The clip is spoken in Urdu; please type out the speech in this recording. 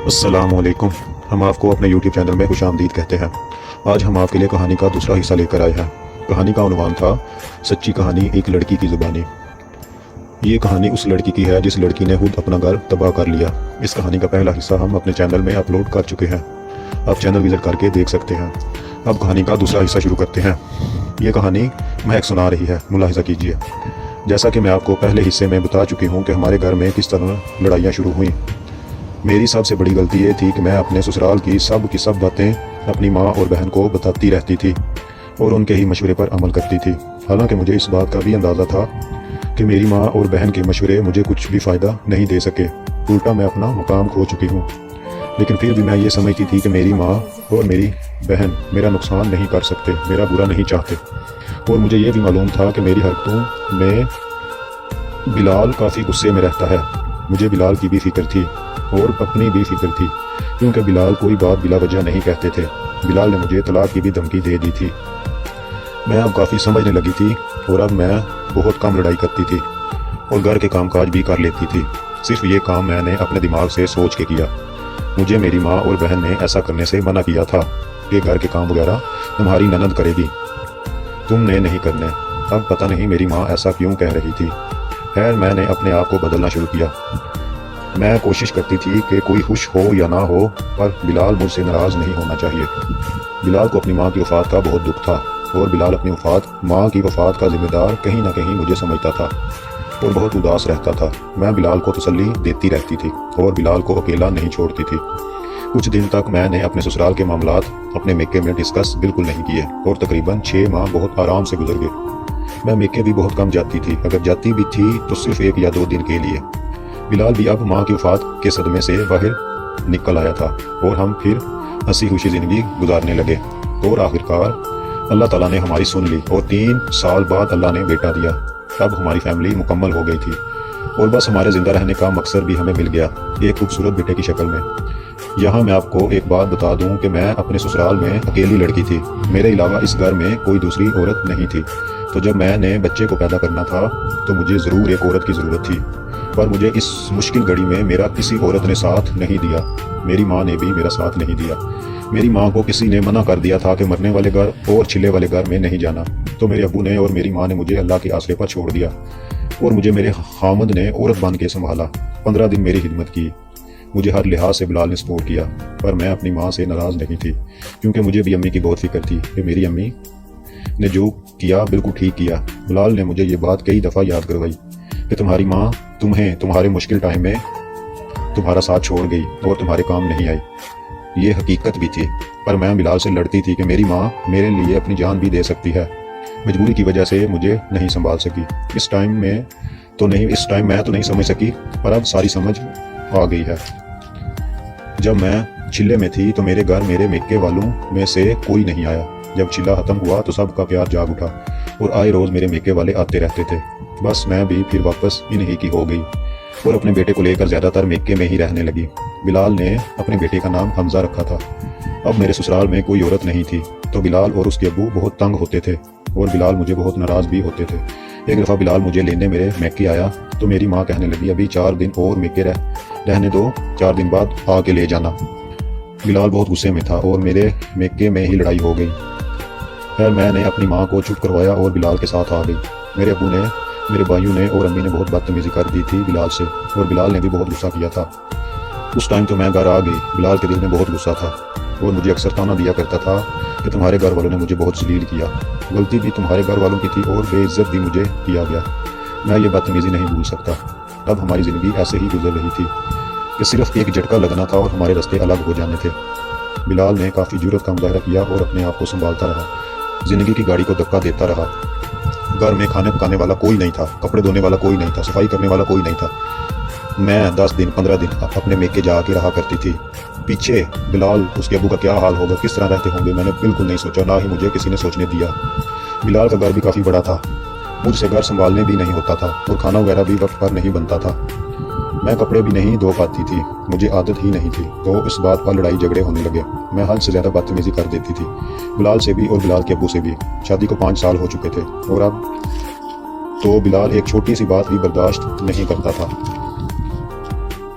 السلام علیکم۔ ہم آپ کو اپنے یوٹیوب چینل میں خوش آمدید کہتے ہیں۔ آج ہم آپ کے لیے کہانی کا دوسرا حصہ لے کر آئے ہیں۔ کہانی کا عنوان تھا سچی کہانی ایک لڑکی کی زبانی۔ یہ کہانی اس لڑکی کی ہے جس لڑکی نے خود اپنا گھر تباہ کر لیا۔ اس کہانی کا پہلا حصہ ہم اپنے چینل میں اپلوڈ کر چکے ہیں، آپ چینل وزٹ کر کے دیکھ سکتے ہیں۔ اب کہانی کا دوسرا حصہ شروع کرتے ہیں۔ یہ کہانی مہک سنا رہی ہے، ملاحظہ کیجیے۔ جیسا کہ میں آپ کو پہلے حصے میں بتا چکی ہوں کہ ہمارے گھر میں کس طرح لڑائیاں شروع ہوئیں۔ میری سب سے بڑی غلطی یہ تھی کہ میں اپنے سسرال کی سب باتیں اپنی ماں اور بہن کو بتاتی رہتی تھی اور ان کے ہی مشورے پر عمل کرتی تھی، حالانکہ مجھے اس بات کا بھی اندازہ تھا کہ میری ماں اور بہن کے مشورے مجھے کچھ بھی فائدہ نہیں دے سکے، الٹا میں اپنا مقام کھو چکی ہوں۔ لیکن پھر بھی میں یہ سمجھتی تھی کہ میری ماں اور میری بہن میرا نقصان نہیں کر سکتے، میرا برا نہیں چاہتے، اور مجھے یہ بھی معلوم تھا کہ میری حرکتوں میں بلال کافی غصے میں رہتا ہے۔ مجھے بلال کی بھی فکر تھی اور اپنی بھی فکر تھی، کیونکہ بلال کوئی بات بلا وجہ نہیں کہتے تھے۔ بلال نے مجھے طلاق کی بھی دھمکی دے دی تھی۔ میں اب کافی سمجھنے لگی تھی اور اب میں بہت کم لڑائی کرتی تھی اور گھر کے کام کاج بھی کر لیتی تھی۔ صرف یہ کام میں نے اپنے دماغ سے سوچ کے کیا۔ مجھے میری ماں اور بہن نے ایسا کرنے سے منع کیا تھا کہ گھر کے کام وغیرہ تمہاری نند کرے گی، تم نے نہیں کرنے۔ اب پتہ نہیں میری ماں ایسا کیوں کہہ رہی تھی۔ خیر میں نے اپنے آپ کو بدلنا شروع کیا۔ میں کوشش کرتی تھی کہ کوئی خوش ہو یا نہ ہو، پر بلال مجھ سے ناراض نہیں ہونا چاہیے۔ بلال کو اپنی ماں کی وفات کا بہت دکھ تھا اور بلال اپنی ماں کی وفات کا ذمہ دار کہیں نہ کہیں مجھے سمجھتا تھا اور بہت اداس رہتا تھا۔ میں بلال کو تسلی دیتی رہتی تھی اور بلال کو اکیلا نہیں چھوڑتی تھی۔ کچھ دن تک میں نے اپنے سسرال کے معاملات اپنے میکے میں ڈسکس بالکل نہیں کیے اور تقریباً 6 ماہ بہت آرام سے گزر گئے۔ میں میکے بھی بہت کم جاتی تھی، اگر جاتی بھی تھی تو صرف 1 یا 2 دن کے لیے۔ بلال بھی اب ماں کی وفات کے صدمے سے باہر نکل آیا تھا اور ہم پھر ہنسی خوشی زندگی گزارنے لگے، اور آخرکار اللہ تعالیٰ نے ہماری سن لی اور 3 سال بعد اللہ نے بیٹا دیا۔ اب ہماری فیملی مکمل ہو گئی تھی اور بس ہمارے زندہ رہنے کا مقصد بھی ہمیں مل گیا، ایک خوبصورت بیٹے کی شکل میں۔ یہاں میں آپ کو ایک بات بتا دوں کہ میں اپنے سسرال میں اکیلی لڑکی تھی، میرے علاوہ اس گھر میں کوئی دوسری عورت نہیں تھی۔ تو جب میں نے بچے کو پیدا کرنا تھا تو مجھے ضرور ایک عورت کی ضرورت تھی، پر مجھے اس مشکل گھڑی میں میرا کسی عورت نے ساتھ نہیں دیا۔ میری ماں نے بھی میرا ساتھ نہیں دیا۔ میری ماں کو کسی نے منع کر دیا تھا کہ مرنے والے گھر اور چھلے والے گھر میں نہیں جانا، تو میرے ابو نے اور میری ماں نے مجھے اللہ کے آسرے پر چھوڑ دیا اور مجھے میرے خامد نے عورت بن کے سنبھالا۔ 15 دن میری خدمت کی، مجھے ہر لحاظ سے بلال نے سپورٹ کیا، پر میں اپنی ماں سے ناراض نہیں تھی، کیونکہ مجھے بھی امی کی بہت فکر تھی کہ میری امی نے جو کیا بالکل ٹھیک کیا۔ بلال نے مجھے یہ بات کئی دفعہ یاد کروائی کہ تمہاری ماں تمہیں تمہارے مشکل ٹائم میں تمہارا ساتھ چھوڑ گئی اور تمہارے کام نہیں آئی۔ یہ حقیقت بھی تھی، پر میں بلال سے لڑتی تھی کہ میری ماں میرے لیے اپنی جان بھی دے سکتی ہے، مجبوری کی وجہ سے مجھے نہیں سنبھال سکی۔ اس ٹائم میں تو نہیں سمجھ سکی، پر اب ساری سمجھ آ گئی ہے۔ جب میں چلے میں تھی تو میرے گھر میرے میکے والوں میں سے کوئی نہیں آیا۔ جب چلہ ختم ہوا تو سب کا پیار جاگ اٹھا اور آئے روز میرے میکے والے آتے رہتے تھے۔ بس میں بھی پھر واپس انہی کی ہو گئی اور اپنے بیٹے کو لے کر زیادہ تر میکے میں ہی رہنے لگی۔ بلال نے اپنے بیٹے کا نام حمزہ رکھا تھا۔ اب میرے سسرال میں کوئی عورت نہیں تھی تو بلال اور اس کے ابو بہت تنگ ہوتے تھے اور بلال مجھے بہت ناراض بھی ہوتے تھے۔ ایک دفعہ بلال مجھے لینے میرے میکے آیا تو میری ماں کہنے لگی ابھی 4 دن اور میکے رہنے دو، 4 دن بعد آ کے لے جانا۔ بلال بہت غصے میں تھا اور میرے میکے میں ہی لڑائی ہو گئی۔ خیر میں نے اپنی ماں کو چپ کروایا اور بلال کے ساتھ آ گئی۔ میرے ابو نے، میرے بھائیوں نے اور امی نے بہت بدتمیزی کر دی تھی بلال سے، اور بلال نے بھی بہت غصہ کیا تھا۔ اس ٹائم تو میں گھر آ گئی، بلال کے دل میں بہت غصہ تھا اور مجھے اکثر تانا دیا کرتا تھا کہ تمہارے گھر والوں نے مجھے بہت ذلیل کیا، غلطی بھی تمہارے گھر والوں کی تھی اور بے عزت بھی مجھے کیا گیا۔ میں یہ بدتمیزی نہیں بھول سکتا۔ اب ہماری زندگی ایسے ہی گزر رہی تھی کہ صرف ایک جھٹکا لگنا تھا اور ہمارے راستے الگ ہو جانے تھے۔ بلال نے کافی جرأت کا مظاہرہ کیا اور اپنے آپ کو سنبھالتا رہا، زندگی کی گاڑی کو دھکا دیتا رہا۔ گھر میں کھانے پکانے والا کوئی نہیں تھا، کپڑے دھونے والا کوئی نہیں تھا، صفائی کرنے والا کوئی نہیں تھا۔ میں 10 دن 15 دن اپنے میکے جا کے رہا کرتی تھی۔ پیچھے بلال، اس کے ابو کا کیا حال ہوگا، کس طرح رہتے ہوں گے، میں نے بالکل نہیں سوچا، نہ ہی مجھے کسی نے سوچنے دیا۔ بلال کا گھر بھی کافی بڑا تھا، مجھ سے گھر سنبھالنے بھی نہیں ہوتا تھا اور کھانا وغیرہ بھی وقت پر نہیں بنتا تھا۔ میں کپڑے بھی نہیں دھو پاتی تھی، مجھے عادت ہی نہیں تھی، تو اس بات پر لڑائی جھگڑے ہونے لگے۔ میں حد سے زیادہ بدتمیزی کر دیتی تھی، بلال سے بھی اور بلال کے ابو سے بھی۔ شادی کو 5 سال ہو چکے تھے اور اب تو بلال ایک چھوٹی سی بات بھی برداشت نہیں کرتا تھا۔